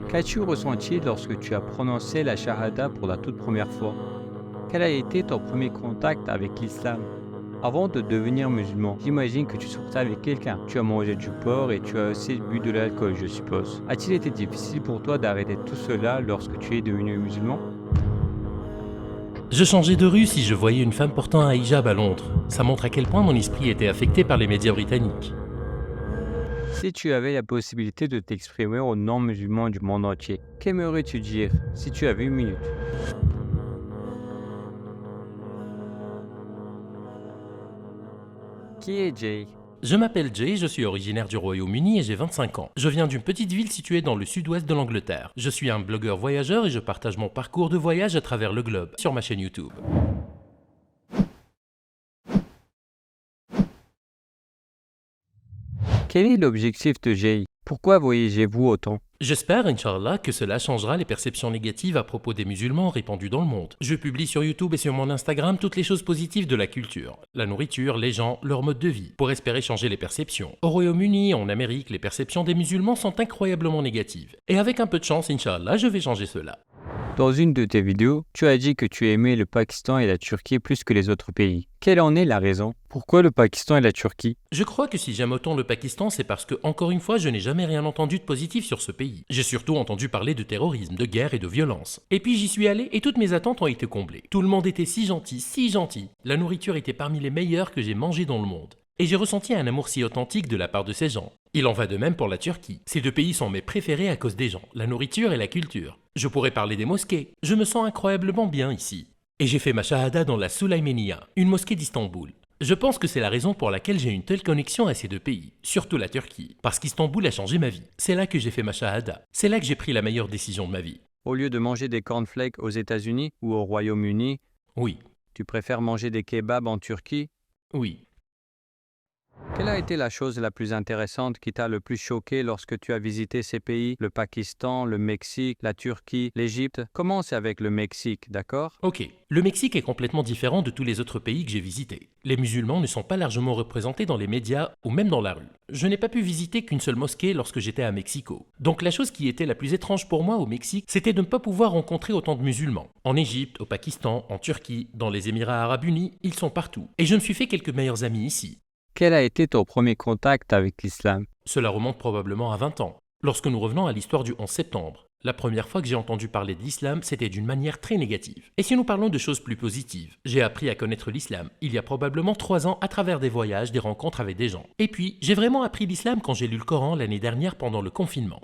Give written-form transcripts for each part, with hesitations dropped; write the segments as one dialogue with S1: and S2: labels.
S1: Qu'as-tu ressenti lorsque tu as prononcé la shahada pour la toute première fois? Quel a été ton premier contact avec l'islam? Avant de devenir musulman, j'imagine que tu sortais avec quelqu'un. Tu as mangé du porc et tu as aussi bu de l'alcool, je suppose. A-t-il été difficile pour toi d'arrêter tout cela lorsque tu es devenu musulman?
S2: Je changeais de rue si je voyais une femme portant un hijab à Londres. Ça montre à quel point mon esprit était affecté par les médias britanniques.
S1: Si tu avais la possibilité de t'exprimer aux non-musulmans du monde entier, qu'aimerais-tu dire si tu avais une minute? Qui est Jay?
S2: Je m'appelle Jay, je suis originaire du Royaume-Uni et j'ai 25 ans. Je viens d'une petite ville située dans le sud-ouest de l'Angleterre. Je suis un blogueur voyageur et je partage mon parcours de voyage à travers le globe sur ma chaîne YouTube.
S1: Quel est l'objectif de Jay? Pourquoi voyagez-vous autant?
S2: J'espère, Inch'Allah, que cela changera les perceptions négatives à propos des musulmans répandus dans le monde. Je publie sur YouTube et sur mon Instagram toutes les choses positives de la culture. La nourriture, les gens, leur mode de vie, pour espérer changer les perceptions. Au Royaume-Uni, en Amérique, les perceptions des musulmans sont incroyablement négatives. Et avec un peu de chance, Inch'Allah, je vais changer cela.
S1: Dans une de tes vidéos, tu as dit que tu aimais le Pakistan et la Turquie plus que les autres pays. Quelle en est la raison? Pourquoi le Pakistan et la Turquie?
S2: Je crois que si j'aime autant le Pakistan, c'est parce que, encore une fois, je n'ai jamais rien entendu de positif sur ce pays. J'ai surtout entendu parler de terrorisme, de guerre et de violence. Et puis j'y suis allé et toutes mes attentes ont été comblées. Tout le monde était si gentil, si gentil. La nourriture était parmi les meilleures que j'ai mangées dans le monde. Et j'ai ressenti un amour si authentique de la part de ces gens. Il en va de même pour la Turquie. Ces deux pays sont mes préférés à cause des gens, la nourriture et la culture. Je pourrais parler des mosquées. Je me sens incroyablement bien ici. Et j'ai fait ma shahada dans la Sulaymaniye, une mosquée d'Istanbul. Je pense que c'est la raison pour laquelle j'ai une telle connexion à ces deux pays, surtout la Turquie, parce qu'Istanbul a changé ma vie. C'est là que j'ai fait ma shahada. C'est là que j'ai pris la meilleure décision de ma vie.
S1: Au lieu de manger des cornflakes aux États-Unis ou au Royaume-Uni,
S2: Oui,
S1: tu préfères manger des kebabs en Turquie?
S2: oui.
S1: Quelle a été la chose la plus intéressante qui t'a le plus choqué lorsque tu as visité ces pays? Le Pakistan, le Mexique, la Turquie, l'Égypte? Commence avec le Mexique, d'accord?
S2: Ok, le Mexique est complètement différent de tous les autres pays que j'ai visités. Les musulmans ne sont pas largement représentés dans les médias ou même dans la rue. Je n'ai pas pu visiter qu'une seule mosquée lorsque j'étais à Mexico. Donc la chose qui était la plus étrange pour moi au Mexique, c'était de ne pas pouvoir rencontrer autant de musulmans. En Égypte, au Pakistan, en Turquie, dans les Émirats arabes unis, ils sont partout. Et je me suis fait quelques meilleurs amis ici.
S1: Quel a été ton premier contact avec l'islam?
S2: Cela remonte probablement à 20 ans. Lorsque nous revenons à l'histoire du 11 septembre, la première fois que j'ai entendu parler de l'islam, c'était d'une manière très négative. Et si nous parlons de choses plus positives, j'ai appris à connaître l'islam il y a probablement 3 ans à travers des voyages, des rencontres avec des gens. Et puis, j'ai vraiment appris l'islam quand j'ai lu le Coran l'année dernière pendant le confinement.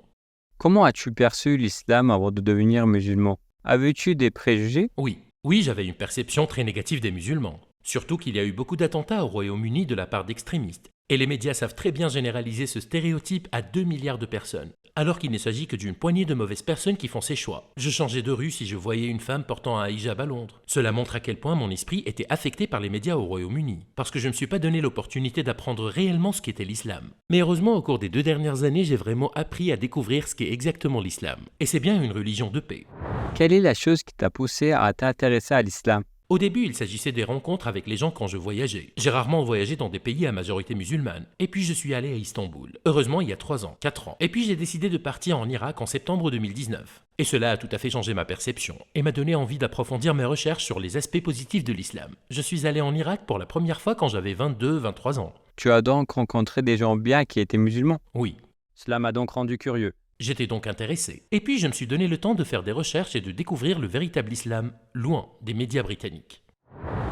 S1: Comment as-tu perçu l'islam avant de devenir musulman? Avais-tu des préjugés?
S2: Oui, j'avais une perception très négative des musulmans. Surtout qu'il y a eu beaucoup d'attentats au Royaume-Uni de la part d'extrémistes. Et les médias savent très bien généraliser ce stéréotype à 2 milliards de personnes, alors qu'il ne s'agit que d'une poignée de mauvaises personnes qui font ces choix. Je changeais de rue si je voyais une femme portant un hijab à Londres. Cela montre à quel point mon esprit était affecté par les médias au Royaume-Uni, parce que je ne me suis pas donné l'opportunité d'apprendre réellement ce qu'était l'islam. Mais heureusement, au cours des 2 dernières années, j'ai vraiment appris à découvrir ce qu'est exactement l'islam. Et c'est bien une religion de paix.
S1: Quelle est la chose qui t'a poussé à t'intéresser à l'islam?
S2: Au début, il s'agissait des rencontres avec les gens quand je voyageais. J'ai rarement voyagé dans des pays à majorité musulmane. Et puis je suis allé à Istanbul. Heureusement, il y a 3 ans, 4 ans. Et puis j'ai décidé de partir en Irak en septembre 2019. Et cela a tout à fait changé ma perception et m'a donné envie d'approfondir mes recherches sur les aspects positifs de l'islam. Je suis allé en Irak pour la première fois quand j'avais 22-23 ans.
S1: Tu as donc rencontré des gens bien qui étaient musulmans.
S2: Oui,
S1: Cela m'a donc rendu curieux.
S2: j'étais donc intéressé. Et puis je me suis donné le temps de faire des recherches et de découvrir le véritable islam, loin des médias britanniques.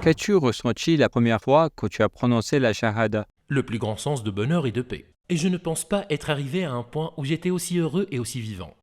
S1: Qu'as-tu ressenti la première fois que tu as prononcé la shahada?
S2: Le plus grand sens de bonheur et de paix. Et je ne pense pas être arrivé à un point où j'étais aussi heureux et aussi vivant.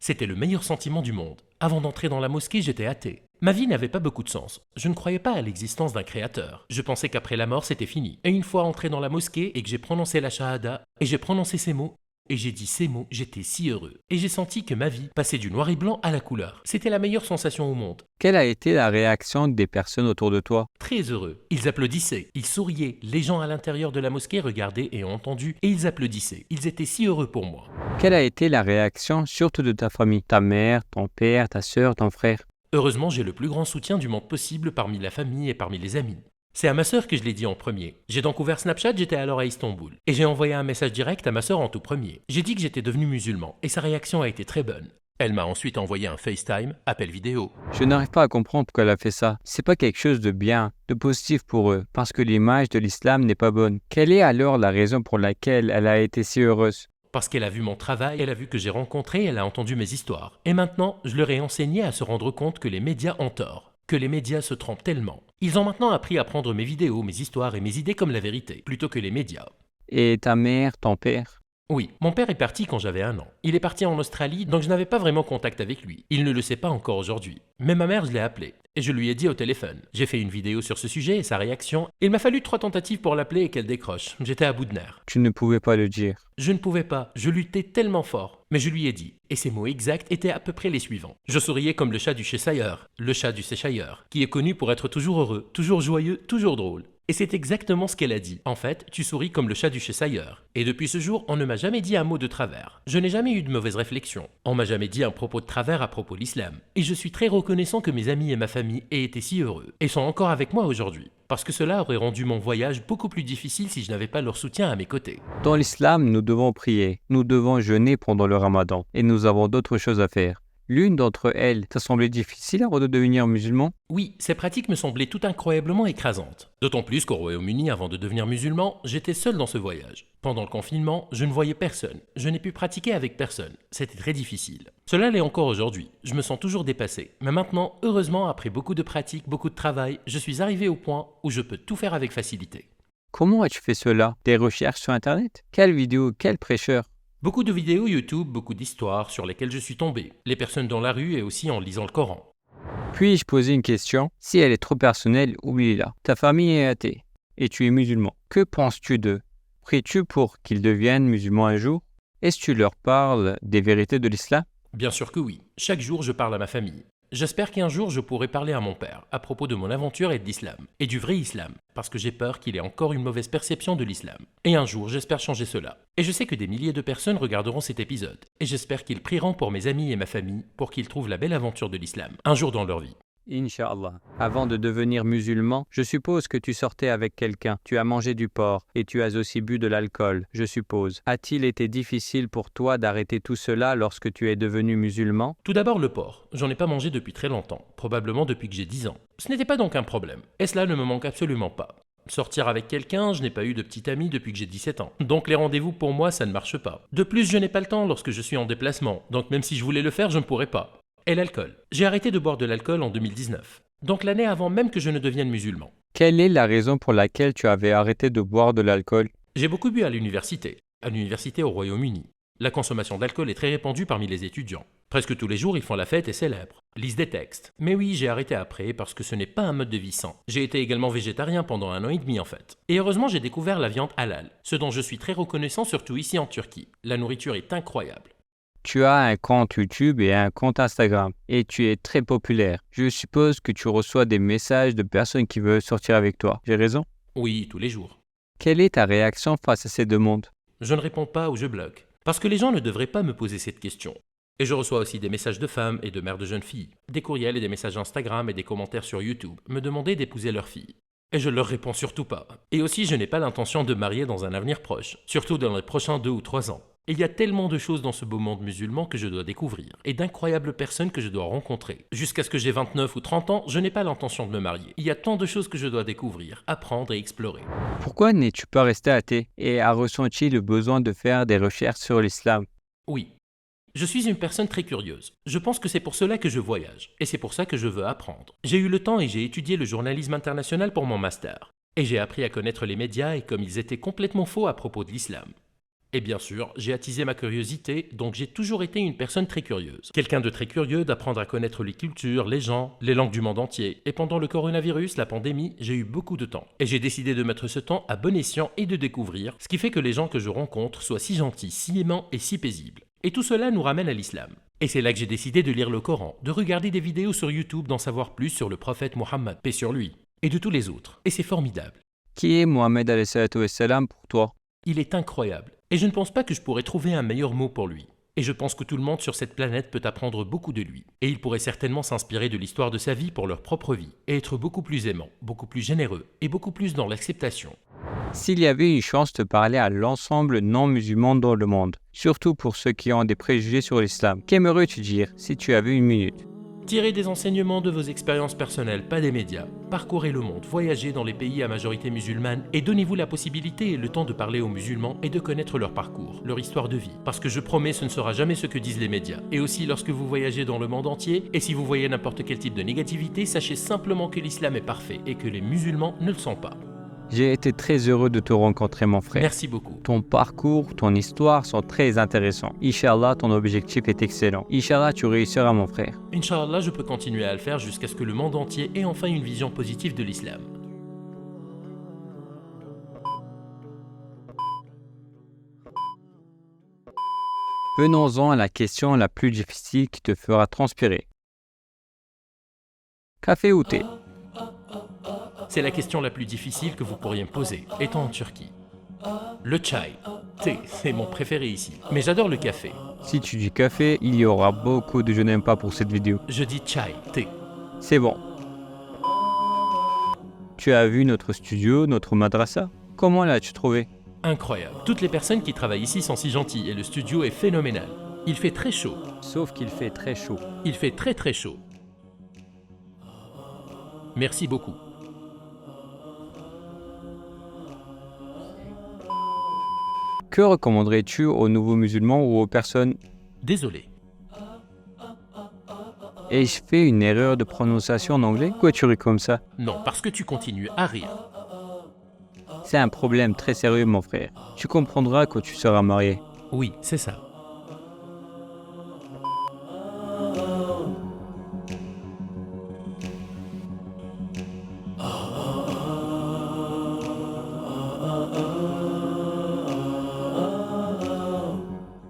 S2: C'était le meilleur sentiment du monde. Avant d'entrer dans la mosquée, j'étais athée. Ma vie n'avait pas beaucoup de sens. Je ne croyais pas à l'existence d'un créateur. Je pensais qu'après la mort, c'était fini. Et une fois entré dans la mosquée et que j'ai prononcé la shahada, et j'ai prononcé ces mots, et j'ai dit ces mots, j'étais si heureux. Et j'ai senti que ma vie passait du noir et blanc à la couleur. C'était la meilleure sensation au monde.
S1: Quelle a été la réaction des personnes autour de toi?
S2: Très heureux. Ils applaudissaient, ils souriaient. Les gens à l'intérieur de la mosquée regardaient et ont entendu, et ils applaudissaient. Ils étaient si heureux pour moi.
S1: Quelle a été la réaction surtout de ta famille? Ta mère, ton père, ta sœur, ton frère?
S2: Heureusement, j'ai le plus grand soutien du monde possible parmi la famille et parmi les amis. C'est à ma sœur que je l'ai dit en premier. J'ai donc ouvert Snapchat, j'étais alors à Istanbul. Et j'ai envoyé un message direct à ma sœur en tout premier. J'ai dit que j'étais devenu musulman, et sa réaction a été très bonne. Elle m'a ensuite envoyé un FaceTime, appel vidéo.
S1: Je n'arrive pas à comprendre pourquoi elle a fait ça. C'est pas quelque chose de bien, de positif pour eux, parce que l'image de l'islam n'est pas bonne. Quelle est alors la raison pour laquelle elle a été si heureuse?
S2: Parce qu'elle a vu mon travail, elle a vu que j'ai rencontré, elle a entendu mes histoires. Et maintenant, je leur ai enseigné à se rendre compte que les médias ont tort, que les médias se trompent tellement. Ils ont maintenant appris à prendre mes vidéos, mes histoires et mes idées comme la vérité, plutôt que les médias.
S1: Et ta mère, ton père?
S2: Oui, mon père est parti quand j'avais 1 an. Il est parti en Australie, donc je n'avais pas vraiment contact avec lui. Il ne le sait pas encore aujourd'hui. Mais ma mère, je l'ai appelée. Et je lui ai dit au téléphone. J'ai fait une vidéo sur ce sujet et sa réaction. Il m'a fallu 3 tentatives pour l'appeler et qu'elle décroche. J'étais à bout de nerfs.
S1: Tu ne pouvais pas le dire.
S2: Je ne pouvais pas, je luttais tellement fort. Mais je lui ai dit, et ses mots exacts étaient à peu près les suivants. Je souriais comme le chat du Cheshire, le chat du Cheshire, qui est connu pour être toujours heureux, toujours joyeux, toujours drôle. Et c'est exactement ce qu'elle a dit. En fait, tu souris comme le chat du Cheshire. Et depuis ce jour, on ne m'a jamais dit un mot de travers. Je n'ai jamais eu de mauvaise réflexion. On m'a jamais dit un propos de travers à propos de l'islam. Et je suis très reconnaissant que mes amis et ma famille aient été si heureux. Et sont encore avec moi aujourd'hui. Parce que cela aurait rendu mon voyage beaucoup plus difficile si je n'avais pas leur soutien à mes côtés.
S1: Dans l'islam, nous devons prier, nous devons jeûner pendant le ramadan, et nous avons d'autres choses à faire. L'une d'entre elles t'a semblé difficile avant de devenir musulman?
S2: Oui, ces pratiques me semblaient tout incroyablement écrasantes. D'autant plus qu'au Royaume-Uni, avant de devenir musulman, j'étais seul dans ce voyage. Pendant le confinement, je ne voyais personne. Je n'ai pu pratiquer avec personne. C'était très difficile. Cela l'est encore aujourd'hui. Je me sens toujours dépassé. Mais maintenant, heureusement, après beaucoup de pratiques, beaucoup de travail, je suis arrivé au point où je peux tout faire avec facilité.
S1: Comment as-tu fait cela? Des recherches sur Internet? Quelle vidéo? Quel prêcheur?
S2: Beaucoup de vidéos YouTube, beaucoup d'histoires sur lesquelles je suis tombé. Les personnes dans la rue et aussi en lisant le Coran.
S1: Puis-je poser une question? Si elle est trop personnelle, oublie-la. Ta famille est athée et tu es musulman. Que penses-tu d'eux? Pries-tu pour qu'ils deviennent musulmans un jour? Est-ce que tu leur parles des vérités de l'islam?
S2: Bien sûr que oui. Chaque jour, je parle à ma famille. J'espère qu'un jour, je pourrai parler à mon père à propos de mon aventure et de l'islam. Et du vrai islam, parce que j'ai peur qu'il ait encore une mauvaise perception de l'islam. Et un jour, j'espère changer cela. Et je sais que des milliers de personnes regarderont cet épisode. Et j'espère qu'ils prieront pour mes amis et ma famille pour qu'ils trouvent la belle aventure de l'islam, un jour dans leur vie.
S1: Inch'Allah. Avant de devenir musulman, je suppose que tu sortais avec quelqu'un. Tu as mangé du porc et tu as aussi bu de l'alcool, je suppose. A-t-il été difficile pour toi d'arrêter tout cela lorsque tu es devenu musulman?
S2: Tout d'abord le porc. J'en ai pas mangé depuis très longtemps, probablement depuis que j'ai 10 ans. Ce n'était pas donc un problème. Et cela ne me manque absolument pas. Sortir avec quelqu'un, je n'ai pas eu de petit ami depuis que j'ai 17 ans. Donc les rendez-vous pour moi, ça ne marche pas. De plus, je n'ai pas le temps lorsque je suis en déplacement. Donc même si je voulais le faire, je ne pourrais pas. Et l'alcool. J'ai arrêté de boire de l'alcool en 2019. Donc l'année avant même que je ne devienne musulman.
S1: Quelle est la raison pour laquelle tu avais arrêté de boire de l'alcool?
S2: J'ai beaucoup bu à l'université au Royaume-Uni. La consommation d'alcool est très répandue parmi les étudiants. Presque tous les jours, ils font la fête et célèbrent, lisent des textes. Mais oui, j'ai arrêté après parce que ce n'est pas un mode de vie sain. J'ai été également végétarien pendant 1 an et demi en fait. Et heureusement, j'ai découvert la viande halal, ce dont je suis très reconnaissant surtout ici en Turquie. La nourriture est incroyable.
S1: Tu as un compte YouTube et un compte Instagram et tu es très populaire. Je suppose que tu reçois des messages de personnes qui veulent sortir avec toi. J'ai raison?
S2: Oui, tous les jours.
S1: Quelle est ta réaction face à ces demandes?
S2: Je ne réponds pas ou je bloque. Parce que les gens ne devraient pas me poser cette question. Et je reçois aussi des messages de femmes et de mères de jeunes filles, des courriels et des messages Instagram et des commentaires sur YouTube, me demander d'épouser leur fille. Et je leur réponds surtout pas. Et aussi, je n'ai pas l'intention de me marier dans un avenir proche, surtout dans les prochains 2 ou 3 ans. Et il y a tellement de choses dans ce beau monde musulman que je dois découvrir, et d'incroyables personnes que je dois rencontrer. Jusqu'à ce que j'ai 29 ou 30 ans, je n'ai pas l'intention de me marier. Il y a tant de choses que je dois découvrir, apprendre et explorer.
S1: Pourquoi n'es-tu pas resté athée et as ressenti le besoin de faire des recherches sur l'islam?
S2: Oui. Je suis une personne très curieuse. Je pense que c'est pour cela que je voyage, et c'est pour ça que je veux apprendre. J'ai eu le temps et j'ai étudié le journalisme international pour mon master. Et j'ai appris à connaître les médias et comme ils étaient complètement faux à propos de l'islam. Et bien sûr, j'ai attisé ma curiosité, donc j'ai toujours été une personne très curieuse. Quelqu'un de très curieux d'apprendre à connaître les cultures, les gens, les langues du monde entier. Et pendant le coronavirus, la pandémie, j'ai eu beaucoup de temps. Et j'ai décidé de mettre ce temps à bon escient et de découvrir, ce qui fait que les gens que je rencontre soient si gentils, si aimants et si paisibles. Et tout cela nous ramène à l'islam. Et c'est là que j'ai décidé de lire le Coran, de regarder des vidéos sur YouTube, d'en savoir plus sur le prophète Mohammed, paix sur lui, et de tous les autres. Et c'est formidable.
S1: Qui est Mohammed alayhi salatu wassalam pour toi?
S2: Il est incroyable. Et je ne pense pas que je pourrais trouver un meilleur mot pour lui. Et je pense que tout le monde sur cette planète peut apprendre beaucoup de lui. Et il pourrait certainement s'inspirer de l'histoire de sa vie pour leur propre vie, et être beaucoup plus aimant, beaucoup plus généreux, et beaucoup plus dans l'acceptation.
S1: S'il y avait une chance de parler à l'ensemble non-musulmans dans le monde, surtout pour ceux qui ont des préjugés sur l'islam, qu'aimerais-tu dire si tu avais une minute?
S2: Tirez des enseignements de vos expériences personnelles, pas des médias. Parcourez le monde, voyagez dans les pays à majorité musulmane et donnez-vous la possibilité et le temps de parler aux musulmans et de connaître leur parcours, leur histoire de vie. Parce que je promets, ce ne sera jamais ce que disent les médias. Et aussi, lorsque vous voyagez dans le monde entier, et si vous voyez n'importe quel type de négativité, sachez simplement que l'islam est parfait et que les musulmans ne le sont pas.
S1: J'ai été très heureux de te rencontrer, mon frère.
S2: Merci beaucoup.
S1: Ton parcours, ton histoire sont très intéressants. Inch'Allah, ton objectif est excellent. Inch'Allah, tu réussiras, mon frère.
S2: Inch'Allah, je peux continuer à le faire jusqu'à ce que le monde entier ait enfin une vision positive de l'islam.
S1: Venons-en à la question la plus difficile qui te fera transpirer. Café ou thé?
S2: C'est la question la plus difficile que vous pourriez me poser, étant en Turquie. Le chai, thé, c'est mon préféré ici. Mais j'adore le café.
S1: Si tu dis café, il y aura beaucoup de je n'aime pas pour cette vidéo.
S2: Je dis chai, thé.
S1: C'est bon. Tu as vu notre studio, notre madrasa? Comment l'as-tu trouvé?
S2: Incroyable. Toutes les personnes qui travaillent ici sont si gentilles et le studio est phénoménal. Il fait très chaud.
S1: Sauf qu'il fait très chaud.
S2: Il fait très très chaud. Merci beaucoup.
S1: Que recommanderais-tu aux nouveaux musulmans ou aux personnes?
S2: Désolé.
S1: Ai-je fait une erreur de prononciation en anglais? Pourquoi tu ris comme ça?
S2: Non, parce que tu continues à rire.
S1: C'est un problème très sérieux, mon frère. Tu comprendras quand tu seras marié.
S2: Oui, c'est ça.